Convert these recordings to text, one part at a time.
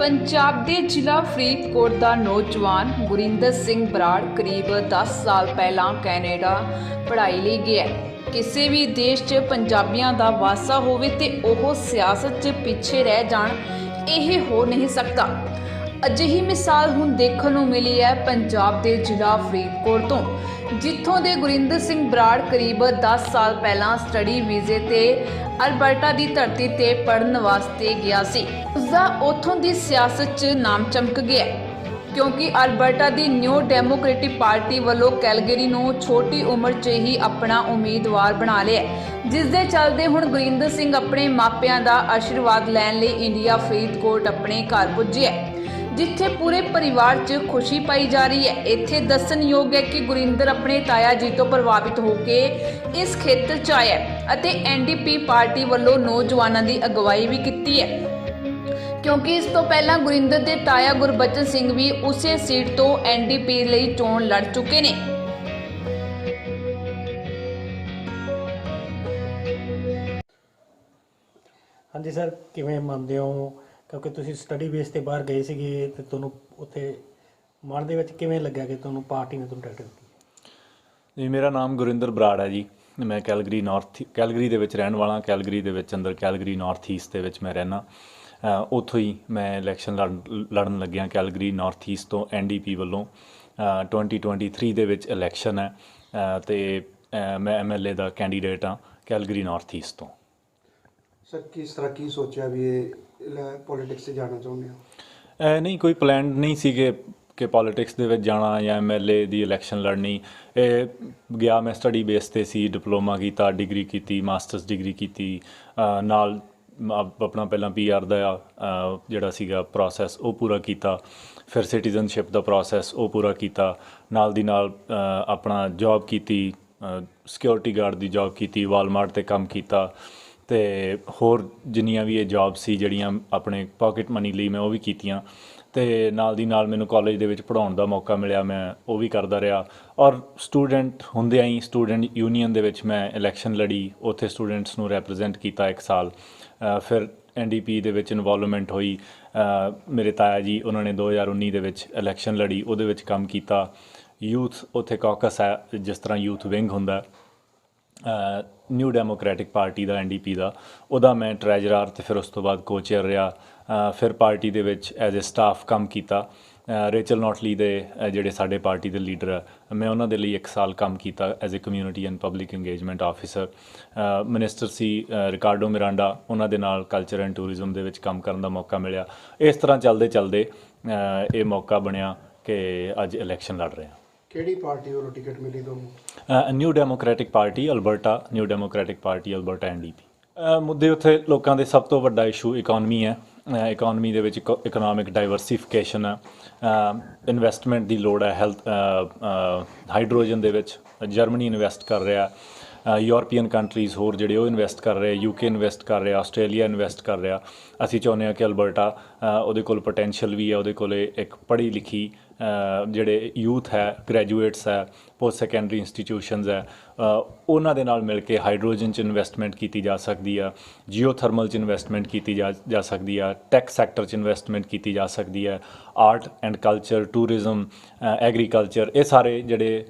पंजाब के जिला फरीदकोट का नौजवान गुरिंदर सिंह बराड़ करीब 10 साल पहला कैनेडा पढ़ाई ਲਈ ਗਿਆ। ਕਿਸੇ ਵੀ ਦੇਸ਼ 'ਚ ਪੰਜਾਬੀਆਂ ਦਾ ਵਾਸਾ ਹੋਵੇ ਤੇ ਉਹ ਸਿਆਸਤ 'ਚ ਪਿੱਛੇ ਰਹਿ ਜਾਣ, ਇਹ ਹੋ ਨਹੀਂ ਸਕਦਾ। ਅਜਿਹੀ ਮਿਸਾਲ ਹੁਣ ਦੇਖਣ ਨੂੰ ਮਿਲੀ ਹੈ ਪੰਜਾਬ ਦੇ ਜ਼ਿਲ੍ਹਾ ਫਰੀਦਕੋਟ ਤੋਂ, ਜਿੱਥੋਂ ਦੇ ਗੁਰਿੰਦਰ ਸਿੰਘ ਬਰਾੜ ਕਰੀਬ 10 ਸਾਲ ਪਹਿਲਾਂ ਸਟੱਡੀ ਵੀਜ਼ੇ ਤੇ ਅਲਬਰਟਾ ਦੀ ਧਰਤੀ ਤੇ ਪੜ੍ਹਨ ਵਾਸਤੇ ਗਿਆ ਸੀ। ਉਸਦਾ ਉੱਥੋਂ ਦੀ ਸਿਆਸਤ 'ਚ ਨਾਮ ਚਮਕ ਗਿਆ, क्योंकि अल्बर्टा की न्यू डेमोक्रेटिक पार्टी वालों कैलगरी ਨੂੰ छोटी उम्र 'ਚ ही अपना उम्मीदवार बना लिया, जिस दे चलते हुण गुरिंदर सिंह अपने मापिਆਂ ਦਾ आशीर्वाद लैन ਲਈ इंडिया फरीदकोट अपने घर पुजे है, जिथे पूरे परिवार 'ਚ खुशी पाई जा रही है। इत्थे दस्सणयोग है कि गुरिंदर अपने ताया जी तो प्रभावित होकर इस खेत्र 'ਚ आया ਅਤੇ NDP पार्टी वालों नौजवानों की अगवाई भी की है, क्योंकि इस तो पहला गुरिंदर के ताया गुरबचन सिंह भी उसे सीट तो NDP ਲਈ चोण लड़ चुके ने। ਹਾਂਜੀ ਸਰ, ਕਿਵੇਂ ਮੰਨਦੇ ਹੋ ਕਿਉਂਕਿ ਤੁਸੀਂ ਸਟੱਡੀ ਬੇਸ ਤੇ ਬਾਹਰ ਗਏ ਸੀਗੇ ਤੇ ਤੁਹਾਨੂੰ ਉੱਥੇ ਮਨ ਦੇ ਵਿੱਚ ਕਿਵੇਂ ਲੱਗਿਆ ਕਿ ਤੁਹਾਨੂੰ ਪਾਰਟੀ ਨੇ ਤੁਹਾਨੂੰ ਟਿਕਟ ਦਿੱਤੀ? ਜੀ, ਮੇਰਾ ਨਾਮ ਗੁਰਿੰਦਰ ਬਰਾੜ ਹੈ ਜੀ। ਮੈਂ ਕੈਲਗਰੀ ਦੇ ਵਿੱਚ ਰਹਿਣ ਵਾਲਾ। ਕੈਲਗਰੀ ਦੇ ਵਿੱਚ ਅੰਦਰ ਕੈਲਗਰੀ ਨਾਰਥ ਈਸਟ ਦੇ ਵਿੱਚ ਮੈਂ ਰਹਿਣਾ। ਉੱਥੋਂ ਹੀ ਮੈਂ ਇਲੈਕਸ਼ਨ ਲੜਨ ਲੱਗਿਆ ਕੈਲਗਰੀ ਨਾਰਥ ਈਸਟ ਤੋਂ NDP ਵੱਲੋਂ। 2023 ਦੇ ਵਿੱਚ ਇਲੈਕਸ਼ਨ ਹੈ ਅਤੇ ਮੈਂ MLA ਦਾ ਕੈਂਡੀਡੇਟ ਹਾਂ ਕੈਲਗਰੀ ਨਾਰਥ ਈਸਟ ਤੋਂ। ਸਰ, ਕਿਸ ਤਰ੍ਹਾਂ ਕੀ ਸੋਚਿਆ ਵੀ ਇਹ ਪੋਲੀਟਿਕਸ 'ਚ ਜਾਣਾ ਚਾਹੁੰਦੇ ਹੋ? ਨਹੀਂ, ਕੋਈ ਪਲਾਨ ਨਹੀਂ ਸੀਗੇ ਕਿ ਪੋਲੀਟਿਕਸ ਦੇ ਵਿੱਚ ਜਾਣਾ ਜਾਂ MLA ਦੀ ਇਲੈਕਸ਼ਨ ਲੜਨੀ। ਇਹ ਗਿਆ ਮੈਂ ਸਟੱਡੀ ਬੇਸ 'ਤੇ ਸੀ, ਡਿਪਲੋਮਾ ਕੀਤਾ, ਡਿਗਰੀ ਕੀਤੀ, ਮਾਸਟਰਸ ਡਿਗਰੀ ਕੀਤੀ, ਨਾਲ ਆਪਣਾ ਪਹਿਲਾਂ PR ਦਾ ਜਿਹੜਾ ਸੀਗਾ ਪ੍ਰੋਸੈਸ ਉਹ ਪੂਰਾ ਕੀਤਾ, ਫਿਰ ਸਿਟੀਜ਼ਨਸ਼ਿਪ ਦਾ ਪ੍ਰੋਸੈਸ ਉਹ ਪੂਰਾ ਕੀਤਾ, ਨਾਲ ਦੀ ਨਾਲ ਆਪਣਾ ਜੌਬ ਕੀਤੀ, ਸਿਕਿਉਰਿਟੀ ਗਾਰਡ ਦੀ ਜੌਬ ਕੀਤੀ, ਵਾਲਮਾਰਟ 'ਤੇ ਕੰਮ ਕੀਤਾ ਅਤੇ ਹੋਰ ਜਿੰਨੀਆਂ ਵੀ ਇਹ ਜੌਬ ਸੀ ਜਿਹੜੀਆਂ ਆਪਣੇ ਪੋਕਿਟ ਮਨੀ ਲਈ ਮੈਂ ਉਹ ਵੀ ਕੀਤੀਆਂ। ਅਤੇ ਨਾਲ ਦੀ ਨਾਲ ਮੈਨੂੰ ਕਾਲਜ ਦੇ ਵਿੱਚ ਪੜ੍ਹਾਉਣ ਦਾ ਮੌਕਾ ਮਿਲਿਆ, ਮੈਂ ਉਹ ਵੀ ਕਰਦਾ ਰਿਹਾ। ਔਰ ਸਟੂਡੈਂਟ ਹੁੰਦਿਆਂ ਹੀ ਸਟੂਡੈਂਟ ਯੂਨੀਅਨ ਦੇ ਵਿੱਚ ਮੈਂ ਇਲੈਕਸ਼ਨ ਲੜੀ, ਉੱਥੇ ਸਟੂਡੈਂਟਸ ਨੂੰ ਰੈਪਰਜੈਂਟ ਕੀਤਾ 1 ਸਾਲ। ਫਿਰ NDP ਦੇ ਵਿੱਚ ਇਨਵੋਲਵਮੈਂਟ ਹੋਈ। ਮੇਰੇ ਤਾਇਆ ਜੀ ਉਹਨਾਂ ਨੇ 2019 ਦੇ ਵਿੱਚ ਇਲੈਕਸ਼ਨ ਲੜੀ, ਉਹਦੇ ਵਿੱਚ ਕੰਮ ਕੀਤਾ। ਯੂਥ ਉੱਥੇ ਕੌਕਸ ਹੈ, ਜਿਸ ਤਰ੍ਹਾਂ ਯੂਥ ਵਿੰਗ ਹੁੰਦਾ, ਨਿਊ ਡੈਮੋਕ੍ਰੈਟਿਕ ਪਾਰਟੀ ਦਾ NDP ਦਾ, ਉਹਦਾ ਮੈਂ ਟਰੈਜਰਰ ਅਤੇ ਫਿਰ ਉਸ ਤੋਂ ਬਾਅਦ ਕੋਚੇਅਰ ਰਿਹਾ। ਫਿਰ ਪਾਰਟੀ ਦੇ ਵਿੱਚ ਐਜ਼ ਏ ਸਟਾਫ ਕੰਮ ਕੀਤਾ। ਰੇਚਲ ਨੋਟਲੀ ਦੇ ਜਿਹੜੇ ਸਾਡੇ ਪਾਰਟੀ ਦੇ ਲੀਡਰ ਆ, ਮੈਂ ਉਹਨਾਂ ਦੇ ਲਈ 1 ਸਾਲ ਕੰਮ ਕੀਤਾ as a community and public engagement officer. Minister ਸੀ ਰਿਕਾਰਡੋ ਮਿਰਾਂਡਾ, ਉਹਨਾਂ ਦੇ ਨਾਲ ਕਲਚਰ ਐਂਡ ਟੂਰਿਜ਼ਮ ਦੇ ਵਿੱਚ ਕੰਮ ਕਰਨ ਦਾ ਮੌਕਾ ਮਿਲਿਆ। ਇਸ ਤਰ੍ਹਾਂ ਚੱਲਦੇ ਇਹ ਮੌਕਾ ਬਣਿਆ ਕਿ ਅੱਜ ਇਲੈਕਸ਼ਨ ਲੜ ਰਹੇ ਹਾਂ। ਕਿਹੜੀ ਪਾਰਟੀ ਵੱਲੋਂ ਟਿਕਟ ਮਿਲੀ ਤੁਹਾਨੂੰ? New democratic party Alberta, new democratic party Alberta NDP। ਮੁੱਦੇ ਉੱਥੇ ਲੋਕਾਂ ਦੇ ਸਭ ਤੋਂ ਵੱਡਾ ਇਸ਼ੂ ਇਕੋਨਮੀ ਹੈ। ਇਕੋਨਮੀ ਦੇ ਵਿੱਚ ਇਕਨੋਮਿਕ ਡਾਈਵਰਸੀਫਿਕੇਸ਼ਨ ਹੈ, ਇਨਵੈਸਟਮੈਂਟ ਦੀ ਲੋੜ ਹੈ। ਹਾਈਡਰੋਜਨ ਦੇ ਵਿੱਚ ਜਰਮਨੀ ਇਨਵੈਸਟ ਕਰ ਰਿਹਾ, ਯੂਰਪੀਅਨ ਕੰਟਰੀਜ਼ ਹੋਰ ਜਿਹੜੇ ਉਹ ਇਨਵੈਸਟ ਕਰ ਰਹੇ, UK ਇਨਵੈਸਟ ਕਰ ਰਿਹਾ, ਆਸਟ੍ਰੇਲੀਆ ਇਨਵੈਸਟ ਕਰ ਰਿਹਾ। ਅਸੀਂ ਚਾਹੁੰਦੇ ਹਾਂ ਕਿ ਅਲਬਰਟਾ, ਉਹਦੇ ਕੋਲ ਪੋਟੈਂਸ਼ੀਅਲ ਵੀ ਹੈ, ਉਹਦੇ ਕੋਲ ਇੱਕ ਪੜ੍ਹੀ ਲਿਖੀ ਜਿਹੜੇ ਯੂਥ ਹੈ, ਗ੍ਰੈਜੂਏਟਸ ਹੈ, ਪੋਸਟ ਸੈਕੰਡਰੀ ਇੰਸਟੀਟਿਊਸ਼ਨਸ ਹੈ, ਉਹਨਾਂ ਦੇ ਨਾਲ ਮਿਲ ਕੇ ਹਾਈਡਰੋਜਨ 'ਚ ਇਨਵੈਸਟਮੈਂਟ ਕੀਤੀ ਜਾ ਸਕਦੀ ਆ, ਜੀਓਥਰਮਲ 'ਚ ਇਨਵੈਸਟਮੈਂਟ ਕੀਤੀ ਜਾ ਸਕਦੀ ਆ, ਟੈਕ ਸੈਕਟਰ 'ਚ ਇਨਵੈਸਟਮੈਂਟ ਕੀਤੀ ਜਾ ਸਕਦੀ ਹੈ, art and culture, tourism, agriculture, ਇਹ ਸਾਰੇ ਜਿਹੜੇ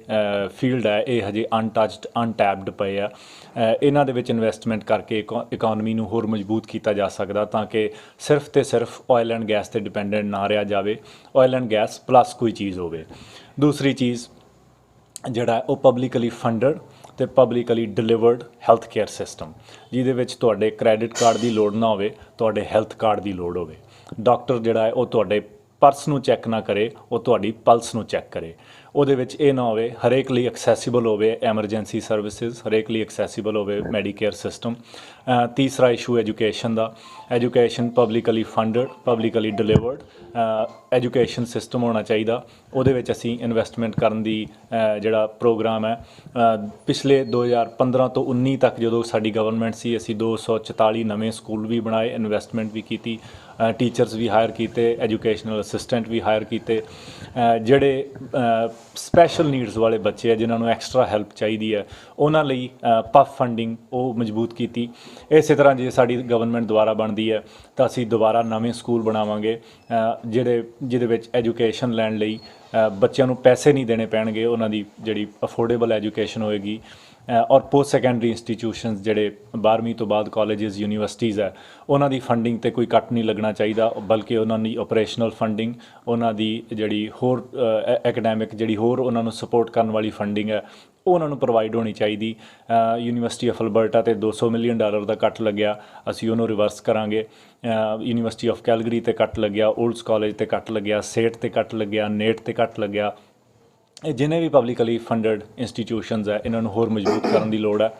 ਫੀਲਡ ਹੈ ਇਹ ਹਜੇ ਅਨਟੱਚਡ, ਅਨਟੈਪਡ ਪਏ ਆ। ਇਹਨਾਂ ਦੇ ਵਿੱਚ ਇਨਵੈਸਟਮੈਂਟ ਕਰਕੇ ਇਕੋਨਮੀ ਨੂੰ ਹੋਰ ਮਜ਼ਬੂਤ ਕੀਤਾ ਜਾ ਸਕਦਾ, ਤਾਂ ਕਿ ਸਿਰਫ ਅਤੇ ਸਿਰਫ ਆਇਲ ਐਂਡ ਗੈਸ 'ਤੇ ਡਿਪੈਂਡੈਂਟ ਨਾ ਰਿਹਾ ਜਾਵੇ, ਆਇਲ ਐਂਡ ਗੈਸ ਪਲੱਸ ਕੋਈ ਚੀਜ਼ ਹੋਵੇ। ਦੂਸਰੀ ਚੀਜ਼ ਜਿਹੜਾ ਉਹ ਪਬਲਿਕਲੀ ਫੰਡਡ ਅਤੇ publicly delivered health care system, ਜਿਹਦੇ ਵਿੱਚ ਤੁਹਾਡੇ ਕ੍ਰੈਡਿਟ ਕਾਰਡ ਦੀ ਲੋੜ ਨਾ ਹੋਵੇ, ਤੁਹਾਡੇ ਹੈਲਥ ਕਾਰਡ ਦੀ ਲੋੜ ਹੋਵੇ। ਡਾਕਟਰ ਜਿਹੜਾ ਹੈ ਉਹ ਤੁਹਾਡੇ ਪਰਸ ਨੂੰ ਚੈੱਕ ਨਾ ਕਰੇ, ਉਹ ਤੁਹਾਡੀ ਪਲਸ ਨੂੰ ਚੈੱਕ ਕਰੇ। ਉਹਦੇ ਵਿੱਚ ਇਹ ਨਾ ਹੋਵੇ, ਹਰੇਕ ਲਈ ਐਕਸੈਸੀਬਲ ਹੋਵੇ ਐਮਰਜੈਂਸੀ ਸਰਵਿਸਿਜ਼, ਹਰੇਕ ਲਈ ਐਕਸੈਸੀਬਲ ਹੋਵੇ ਮੈਡੀਕੇਅਰ ਸਿਸਟਮ। ਤੀਸਰਾ ਇਸ਼ੂ ਐਜੂਕੇਸ਼ਨ ਦਾ। Education publicly funded, publicly delivered education system ਹੋਣਾ ਚਾਹੀਦਾ। ਉਹਦੇ ਵਿੱਚ ਅਸੀਂ ਇਨਵੈਸਟਮੈਂਟ ਕਰਨ ਦੀ ਜਿਹੜਾ ਪ੍ਰੋਗਰਾਮ ਹੈ, ਪਿਛਲੇ 2015 ਤੋਂ 19 ਤੱਕ ਜਦੋਂ ਸਾਡੀ ਗਵਰਨਮੈਂਟ ਸੀ, ਅਸੀਂ 244 ਨਵੇਂ ਸਕੂਲ ਵੀ ਬਣਾਏ, ਇਨਵੈਸਟਮੈਂਟ ਵੀ ਕੀਤੀ। ਟੀਚਰਸ ਵੀ ਹਾਇਰ ਕੀਤੇ, ਐਜੂਕੇਸ਼ਨਲ ਅਸਿਸਟੈਂਟ ਵੀ ਹਾਇਰ ਕੀਤੇ। ਜਿਹੜੇ ਸਪੈਸ਼ਲ ਨੀਡਸ ਵਾਲੇ ਬੱਚੇ ਆ ਜਿਨ੍ਹਾਂ ਨੂੰ ਐਕਸਟਰਾ ਹੈਲਪ ਚਾਹੀਦੀ ਹੈ ਉਹਨਾਂ ਲਈ ਪਫ ਫੰਡਿੰਗ ਉਹ ਮਜ਼ਬੂਤ ਕੀਤੀ। ਇਸੇ ਤਰ੍ਹਾਂ ਜੇ ਸਾਡੀ ਗਵਰਨਮੈਂਟ ਦੁਆਰਾ ਬਣਦੀ ਹੈ ਤਾਂ ਅਸੀਂ ਦੁਬਾਰਾ ਨਵੇਂ ਸਕੂਲ ਬਣਾਵਾਂਗੇ ਜਿਹਦੇ ਵਿੱਚ ਐਜੂਕੇਸ਼ਨ ਲੈਣ ਲਈ ਬੱਚਿਆਂ ਨੂੰ ਪੈਸੇ ਨਹੀਂ ਦੇਣੇ ਪੈਣਗੇ, ਉਹਨਾਂ ਦੀ ਜਿਹੜੀ ਅਫੋਰਡੇਬਲ ਐਜੂਕੇਸ਼ਨ ਹੋਏਗੀ। ਔਰ ਪੋਸਟ ਸੈਕੰਡਰੀ ਇੰਸਟੀਟਿਊਸ਼ਨਸ ਜਿਹੜੇ 12ਵੀਂ ਤੋਂ ਬਾਅਦ ਕਾਲਜਿਸ ਯੂਨੀਵਰਸਿਟੀਜ਼ ਹੈ ਉਹਨਾਂ ਦੀ ਫੰਡਿੰਗ ਤੇ ਕੋਈ ਕੱਟ ਨਹੀਂ ਲੱਗਣਾ ਚਾਹੀਦਾ, ਬਲਕਿ ਉਹਨਾਂ ਦੀ ਆਪਰੇਸ਼ਨਲ ਫੰਡਿੰਗ, ਉਹਨਾਂ ਦੀ ਜਿਹੜੀ ਹੋਰ ਐਕੈਡੈਮਿਕ ਜਿਹੜੀ ਹੋਰ ਉਹਨਾਂ ਨੂੰ ਸਪੋਰਟ ਕਰਨ ਵਾਲੀ ਫੰਡਿੰਗ ਹੈ ਉਹ ਉਹਨਾਂ ਨੂੰ ਪ੍ਰੋਵਾਈਡ ਹੋਣੀ ਚਾਹੀਦੀ। ਯੂਨੀਵਰਸਿਟੀ ਆਫ ਅਲਬਰਟਾ ਤੇ $200 ਮਿਲੀਅਨ ਦਾ ਕੱਟ ਲੱਗਿਆ, ਅਸੀਂ ਉਹਨੂੰ ਰਿਵਰਸ ਕਰਾਂਗੇ। ਯੂਨੀਵਰਸਿਟੀ ਆਫ ਕੈਲਗਰੀ ਤੇ ਕੱਟ ਲੱਗਿਆ, ਓਲਡਸ ਕਾਲਜ ਤੇ ਕੱਟ ਲੱਗਿਆ, ਸੇਟ ਤੇ ਕੱਟ ਲੱਗਿਆ, ਨੇਟ ਤੇ ਕੱਟ ਲੱਗਿਆ। ਇਹ ਜਿੰਨੇ ਵੀ ਪਬਲਿਕਲੀ ਫੰਡਡ ਇੰਸਟੀਟਿਊਸ਼ਨਸ ਹੈ ਇਹਨਾਂ ਨੂੰ ਹੋਰ ਮਜ਼ਬੂਤ ਕਰਨ ਦੀ ਲੋੜ ਹੈ।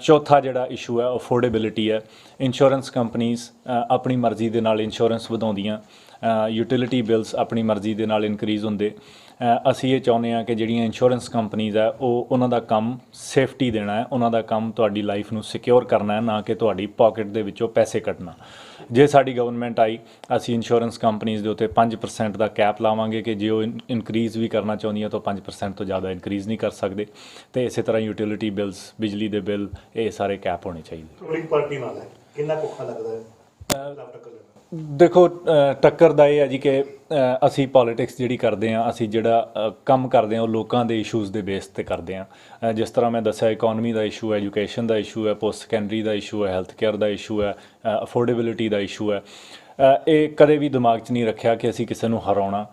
ਚੌਥਾ ਜਿਹੜਾ ਇਸ਼ੂ ਹੈ ਅਫੋਰਡੇਬਿਲਿਟੀ ਹੈ। ਇੰਸ਼ੋਰੈਂਸ ਕੰਪਨੀਜ਼ ਆਪਣੀ ਮਰਜ਼ੀ ਦੇ ਨਾਲ ਇੰਸ਼ੋਰੈਂਸ ਵਧਾਉਂਦੀਆਂ, ਯੂਟਿਲਿਟੀ ਬਿਲਸ ਆਪਣੀ ਮਰਜ਼ੀ ਦੇ ਨਾਲ ਇਨਕਰੀਜ਼ ਹੁੰਦੇ। ਅਸੀਂ ਇਹ ਚਾਹੁੰਦੇ ਹਾਂ ਕਿ ਜਿਹੜੀਆਂ ਇੰਸ਼ੋਰੈਂਸ ਕੰਪਨੀਜ਼ ਹੈ ਉਹਨਾਂ ਦਾ ਕੰਮ ਸੇਫਟੀ ਦੇਣਾ ਹੈ, ਉਹਨਾਂ ਦਾ ਕੰਮ ਤੁਹਾਡੀ ਲਾਈਫ ਨੂੰ ਸਿਕਿਉਰ ਕਰਨਾ ਹੈ, ਨਾ ਕਿ ਤੁਹਾਡੀ ਪਾਕਟ ਦੇ ਵਿੱਚੋਂ ਪੈਸੇ ਕੱਢਣਾ। ਜੇ ਸਾਡੀ ਗਵਰਨਮੈਂਟ ਆਈ ਅਸੀਂ ਇੰਸ਼ੋਰੈਂਸ ਕੰਪਨੀਜ਼ ਦੇ ਉੱਤੇ 5% ਦਾ ਕੈਪ ਲਾਵਾਂਗੇ ਕਿ ਜੇ ਉਹ ਇਨਕਰੀਜ਼ ਵੀ ਕਰਨਾ ਚਾਹੁੰਦੀਆਂ ਤਾਂ 5% ਤੋਂ ਜ਼ਿਆਦਾ ਇਨਕਰੀਜ਼ ਨਹੀਂ ਕਰ ਸਕਦੇ। ਅਤੇ ਇਸੇ ਤਰ੍ਹਾਂ ਯੂਟਿਲਿਟੀ ਬਿਲਸ, ਬਿਜਲੀ ਦੇ ਬਿੱਲ, ਇਹ ਸਾਰੇ ਕੈਪ ਹੋਣੇ ਚਾਹੀਦੇ। ਰੂਲਿੰਗ ਪਾਰਟੀ ਨਾਲ ਹੈ, ਕਿੰਨਾ ਔਖਾ ਲੱਗਦਾ ਹੈ ਦੇਖੋ ਟੱਕਰ ਦਾ ਇਹ ਹੈ ਜੀ ਕਿ ਅਸੀਂ ਪੋਲੀਟਿਕਸ ਜਿਹੜੀ ਕਰਦੇ ਹਾਂ, ਅਸੀਂ ਜਿਹੜਾ ਕੰਮ ਕਰਦੇ ਹਾਂ ਉਹ ਲੋਕਾਂ ਦੇ ਇਸ਼ੂਜ਼ ਦੇ ਬੇਸ 'ਤੇ ਕਰਦੇ ਹਾਂ। ਜਿਸ ਤਰ੍ਹਾਂ ਮੈਂ ਦੱਸਿਆ ਇਕੋਨਮੀ ਦਾ ਇਸ਼ੂ ਹੈ, ਐਜੂਕੇਸ਼ਨ ਦਾ ਇਸ਼ੂ ਹੈ, ਪੋਸਟ ਸੈਕੰਡਰੀ ਦਾ ਇਸ਼ੂ ਹੈ, ਹੈਲਥ ਕੇਅਰ ਦਾ ਇਸ਼ੂ ਹੈ, ਅਫੋਰਡੇਬਿਲਿਟੀ ਦਾ ਇਸ਼ੂ ਹੈ। ਇਹ ਕਦੇ ਵੀ ਦਿਮਾਗ 'ਚ ਨਹੀਂ ਰੱਖਿਆ ਕਿ ਅਸੀਂ ਕਿਸੇ ਨੂੰ ਹਰਾਉਣਾ।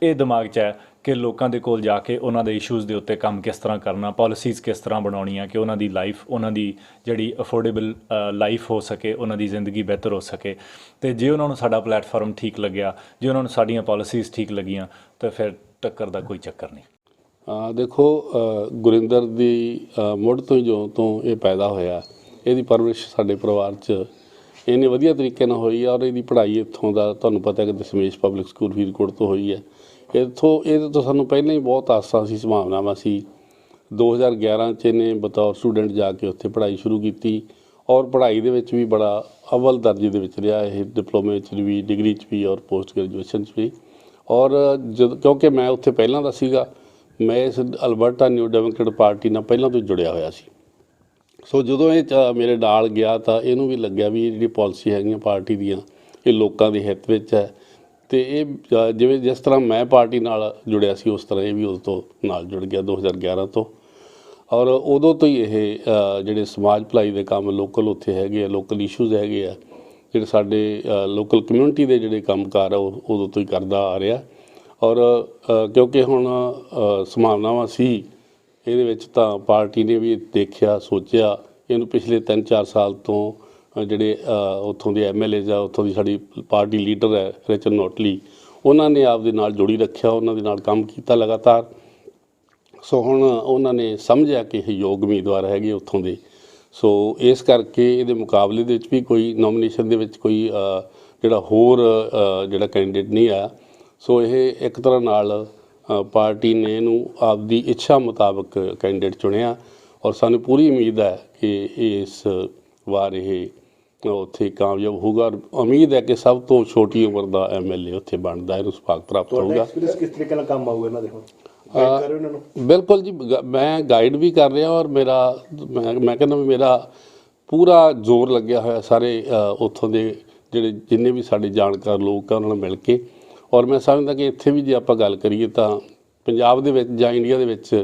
ਇਹ ਦਿਮਾਗ 'ਚ ਹੈ ਕਿ ਲੋਕਾਂ ਦੇ ਕੋਲ ਜਾ ਕੇ ਉਹਨਾਂ ਦੇ ਇਸ਼ੂਜ਼ ਦੇ ਉੱਤੇ ਕੰਮ ਕਿਸ ਤਰ੍ਹਾਂ ਕਰਨਾ, ਪਾਲਿਸੀਜ਼ ਕਿਸ ਤਰ੍ਹਾਂ ਬਣਾਉਣੀਆਂ ਕਿ ਉਹਨਾਂ ਦੀ ਲਾਈਫ, ਉਹਨਾਂ ਦੀ ਜਿਹੜੀ ਅਫੋਰਡੇਬਲ ਲਾਈਫ ਹੋ ਸਕੇ, ਉਹਨਾਂ ਦੀ ਜ਼ਿੰਦਗੀ ਬਿਹਤਰ ਹੋ ਸਕੇ। ਅਤੇ ਜੇ ਉਹਨਾਂ ਨੂੰ ਸਾਡਾ ਪਲੈਟਫਾਰਮ ਠੀਕ ਲੱਗਿਆ, ਜੇ ਉਹਨਾਂ ਨੂੰ ਸਾਡੀਆਂ ਪਾਲਿਸੀਜ਼ ਠੀਕ ਲੱਗੀਆਂ ਤਾਂ ਫਿਰ ਟੱਕਰ ਦਾ ਕੋਈ ਚੱਕਰ ਨਹੀਂ। ਦੇਖੋ ਗੁਰਿੰਦਰ ਦੀ ਮੁੱਢ ਤੋਂ ਹੀ ਜੋ ਤੋਂ ਇਹ ਪੈਦਾ ਹੋਇਆ, ਇਹਦੀ ਪਰਵਰਿਸ਼ ਸਾਡੇ ਪਰਿਵਾਰ 'ਚ ਇੰਨੇ ਵਧੀਆ ਤਰੀਕੇ ਨਾਲ ਹੋਈ ਆ। ਔਰ ਇਹਦੀ ਪੜ੍ਹਾਈ ਇੱਥੋਂ ਦਾ ਤੁਹਾਨੂੰ ਪਤਾ ਕਿ ਦਸ਼ਮੇਸ਼ ਪਬਲਿਕ ਸਕੂਲ ਫਰੀਦਕੋਟ ਤੋਂ ਹੋਈ ਹੈ। ਇਹਦੇ ਤੋਂ ਸਾਨੂੰ ਪਹਿਲਾਂ ਹੀ ਬਹੁਤ ਆਸਾਂ ਸੀ, ਸੰਭਾਵਨਾਵਾਂ ਸੀ। 2011 'ਚ ਇਹਨੇ ਬਤੌਰ ਸਟੂਡੈਂਟ ਜਾ ਕੇ ਉੱਥੇ ਪੜ੍ਹਾਈ ਸ਼ੁਰੂ ਕੀਤੀ ਔਰ ਪੜ੍ਹਾਈ ਦੇ ਵਿੱਚ ਵੀ ਬੜਾ ਅਵਲ ਦਰਜੇ ਦੇ ਵਿੱਚ ਰਿਹਾ ਇਹ, ਡਿਪਲੋਮੇ 'ਚ ਵੀ, ਡਿਗਰੀ 'ਚ ਵੀ ਔਰ ਪੋਸਟ ਗ੍ਰੈਜੂਏਸ਼ਨ 'ਚ ਵੀ। ਔਰ ਕਿਉਂਕਿ ਮੈਂ ਉੱਥੇ ਪਹਿਲਾਂ ਦਾ ਸੀਗਾ, ਮੈਂ ਇਸ ਅਲਬਰਟਾ ਨਿਊ ਡੈਮੋਕ੍ਰੇਟਿਕ ਪਾਰਟੀ ਨਾਲ ਪਹਿਲਾਂ ਤੋਂ ਜੁੜਿਆ ਹੋਇਆ ਸੀ। ਸੋ ਜਦੋਂ ਇਹ ਮੇਰੇ ਨਾਲ ਗਿਆ ਤਾਂ ਇਹਨੂੰ ਵੀ ਲੱਗਿਆ ਵੀ ਇਹ ਜਿਹੜੀ ਪਾਲਿਸੀ ਹੈਗੀਆਂ ਪਾਰਟੀ ਦੀਆਂ ਇਹ ਲੋਕਾਂ ਦੇ ਹਿੱਤ ਵਿੱਚ ਹੈ। ਅਤੇ ਇਹ ਜਿਸ ਤਰ੍ਹਾਂ ਮੈਂ ਪਾਰਟੀ ਨਾਲ ਜੁੜਿਆ ਸੀ ਉਸ ਤਰ੍ਹਾਂ ਇਹ ਵੀ ਉਸ ਤੋਂ ਨਾਲ ਜੁੜ ਗਿਆ 2011 ਤੋਂ। ਔਰ ਉਦੋਂ ਤੋਂ ਹੀ ਇਹ ਜਿਹੜੇ ਸਮਾਜ ਭਲਾਈ ਦੇ ਕੰਮ ਲੋਕਲ ਉੱਥੇ ਹੈਗੇ ਆ, ਲੋਕਲ ਇਸ਼ੂਜ਼ ਹੈਗੇ ਆ, ਜਿਹੜੇ ਸਾਡੇ ਲੋਕਲ ਕਮਿਊਨਿਟੀ ਦੇ ਜਿਹੜੇ ਕੰਮਕਾਰ ਆ ਉਹ ਉਦੋਂ ਤੋਂ ਹੀ ਕਰਦਾ ਆ ਰਿਹਾ। ਔਰ ਕਿਉਂਕਿ ਹੁਣ ਸੰਭਾਵਨਾਵਾਂ ਸੀ ਇਹਦੇ ਵਿੱਚ ਤਾਂ ਪਾਰਟੀ ਨੇ ਵੀ ਦੇਖਿਆ, ਸੋਚਿਆ। ਇਹਨੂੰ ਪਿਛਲੇ 3-4 ਸਾਲ ਤੋਂ ਜਿਹੜੇ ਉੱਥੋਂ ਦੇ MLAs ਆ, ਉੱਥੋਂ ਦੀ ਸਾਡੀ ਪਾਰਟੀ ਲੀਡਰ ਹੈ ਰਿਚਰਡ ਨੋਟਲੀ, ਉਹਨਾਂ ਨੇ ਆਪ ਦੇ ਨਾਲ ਜੋੜੀ ਰੱਖਿਆ, ਉਹਨਾਂ ਦੇ ਨਾਲ ਕੰਮ ਕੀਤਾ ਲਗਾਤਾਰ। ਸੋ ਹੁਣ ਉਹਨਾਂ ਨੇ ਸਮਝਿਆ ਕਿ ਇਹ ਯੋਗ ਉਮੀਦਵਾਰ ਹੈਗੇ ਉੱਥੋਂ ਦੇ। ਸੋ ਇਸ ਕਰਕੇ ਇਹਦੇ ਮੁਕਾਬਲੇ ਦੇ ਵਿੱਚ ਵੀ ਕੋਈ ਨੋਮੀਨੇਸ਼ਨ ਦੇ ਵਿੱਚ ਕੋਈ ਜਿਹੜਾ ਹੋਰ ਜਿਹੜਾ ਕੈਂਡੀਡੇਟ ਨਹੀਂ ਆਇਆ। ਸੋ ਇਹ ਇੱਕ ਤਰ੍ਹਾਂ ਨਾਲ ਪਾਰਟੀ ਨੇ ਇਹਨੂੰ ਆਪਦੀ ਇੱਛਾ ਮੁਤਾਬਕ ਕੈਂਡੀਡੇਟ ਚੁਣਿਆ ਔਰ ਸਾਨੂੰ ਪੂਰੀ ਉਮੀਦ ਹੈ ਕਿ ਇਸ ਵਾਰ ਇਹ ਉੱਥੇ ਕਾਮਯਾਬ ਹੋਊਗਾ। ਉਮੀਦ ਹੈ ਕਿ ਸਭ ਤੋਂ ਛੋਟੀ ਉਮਰ ਦਾ MLA ਉੱਥੇ ਬਣਦਾ, ਇਹਨੂੰ ਸੁਭਾਗ ਪ੍ਰਾਪਤ ਹੋਊਗਾ। ਕਿਸ ਤਰੀਕੇ ਨਾਲ ਕੰਮ ਆਊਗਾ ਇਹਨਾਂ ਦੇ ਹੁਣ? ਬਿਲਕੁਲ ਜੀ, ਮੈਂ ਗਾਈਡ ਵੀ ਕਰ ਰਿਹਾ ਔਰ ਮੈਂ ਕਹਿੰਦਾ ਵੀ ਮੇਰਾ ਪੂਰਾ ਜ਼ੋਰ ਲੱਗਿਆ ਹੋਇਆ ਸਾਰੇ ਉੱਥੋਂ ਦੇ ਜਿਹੜੇ ਜਿੰਨੇ ਵੀ ਸਾਡੇ ਜਾਣਕਾਰ ਲੋਕ ਆ ਉਹਨਾਂ ਨਾਲ ਮਿਲ ਕੇ। ਔਰ ਮੈਂ ਸਮਝਦਾ ਕਿ ਇੱਥੇ ਵੀ ਜੇ ਆਪਾਂ ਗੱਲ ਕਰੀਏ ਤਾਂ ਪੰਜਾਬ ਦੇ ਵਿੱਚ ਜਾਂ ਇੰਡੀਆ ਦੇ ਵਿੱਚ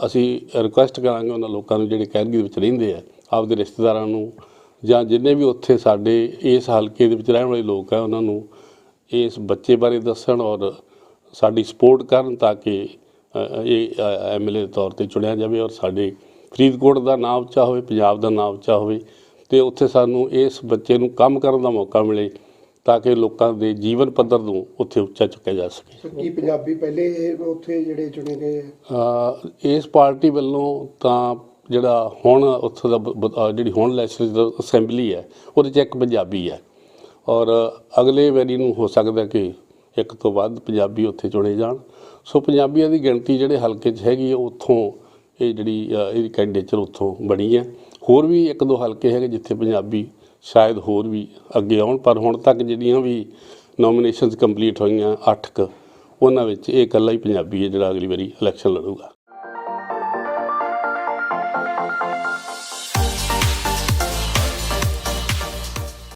ਅਸੀਂ ਰਿਕੁਐਸਟ ਕਰਾਂਗੇ ਉਹਨਾਂ ਲੋਕਾਂ ਨੂੰ ਜਿਹੜੇ ਕੈਲਗਰੀ ਦੇ ਵਿੱਚ ਰਹਿੰਦੇ ਆ, ਆਪਦੇ ਰਿਸ਼ਤੇਦਾਰਾਂ ਨੂੰ ਜਾਂ ਜਿੰਨੇ ਵੀ ਉੱਥੇ ਸਾਡੇ ਇਸ ਹਲਕੇ ਦੇ ਵਿੱਚ ਰਹਿਣ ਵਾਲੇ ਲੋਕ ਆ ਉਹਨਾਂ ਨੂੰ ਇਸ ਬੱਚੇ ਬਾਰੇ ਦੱਸਣ ਔਰ ਸਾਡੀ ਸਪੋਰਟ ਕਰਨ ਤਾਂ ਕਿ ਇਹ MLA ਦੇ ਤੌਰ 'ਤੇ ਚੁਣਿਆ ਜਾਵੇ ਔਰ ਸਾਡੇ ਫਰੀਦਕੋਟ ਦਾ ਨਾਮ ਉੱਚਾ ਹੋਵੇ, ਪੰਜਾਬ ਦਾ ਨਾਮ ਉੱਚਾ ਹੋਵੇ ਅਤੇ ਉੱਥੇ ਸਾਨੂੰ ਇਸ ਬੱਚੇ ਨੂੰ ਕੰਮ ਕਰਨ ਦਾ ਮੌਕਾ ਮਿਲੇ ਤਾਂ ਕਿ ਲੋਕਾਂ ਦੇ ਜੀਵਨ ਪੱਧਰ ਨੂੰ ਉੱਥੇ ਉੱਚਾ ਚੁੱਕਿਆ ਜਾ ਸਕੇ। ਕੀ ਪੰਜਾਬੀ ਪਹਿਲੇ ਉੱਥੇ ਜਿਹੜੇ ਚੁਣੇ ਗਏ ਇਸ ਪਾਰਟੀ ਵੱਲੋਂ ਤਾਂ ਜਿਹੜਾ ਹੁਣ ਉੱਥੋਂ ਦਾ ਜਿਹੜੀ ਹੁਣ ਲੈਜਿਸਲੇਟਿਵ ਅਸੈਂਬਲੀ ਹੈ ਉਹਦੇ 'ਚ ਇੱਕ ਪੰਜਾਬੀ ਹੈ ਔਰ ਅਗਲੇ ਵਾਰੀ ਨੂੰ ਹੋ ਸਕਦਾ ਕਿ ਇੱਕ ਤੋਂ ਵੱਧ ਪੰਜਾਬੀ ਉੱਥੇ ਚੁਣੇ ਜਾਣ। ਸੋ ਪੰਜਾਬੀਆਂ ਦੀ ਗਿਣਤੀ ਜਿਹੜੇ ਹਲਕੇ 'ਚ ਹੈਗੀ ਉੱਥੋਂ ਇਹ ਜਿਹੜੀ ਇਹਦੀ ਕੈਂਡੀਡੇਚਰ ਉੱਥੋਂ ਬਣੀ ਹੈ। ਹੋਰ ਵੀ 1-2 ਹਲਕੇ ਹੈਗੇ ਜਿੱਥੇ ਪੰਜਾਬੀ ਸ਼ਾਇਦ ਹੋਰ ਵੀ ਅੱਗੇ ਆਉਣ, ਪਰ ਹੁਣ ਤੱਕ ਜਿਹੜੀਆਂ ਵੀ ਨੋਮੀਨੇਸ਼ਨਸ ਕੰਪਲੀਟ ਹੋਈਆਂ 8 ਕੁ, ਉਹਨਾਂ ਵਿੱਚ ਇਹ ਇਕੱਲਾ ਹੀ ਪੰਜਾਬੀ ਹੈ ਜਿਹੜਾ ਅਗਲੀ ਵਾਰੀ ਇਲੈਕਸ਼ਨ ਲੜੂਗਾ।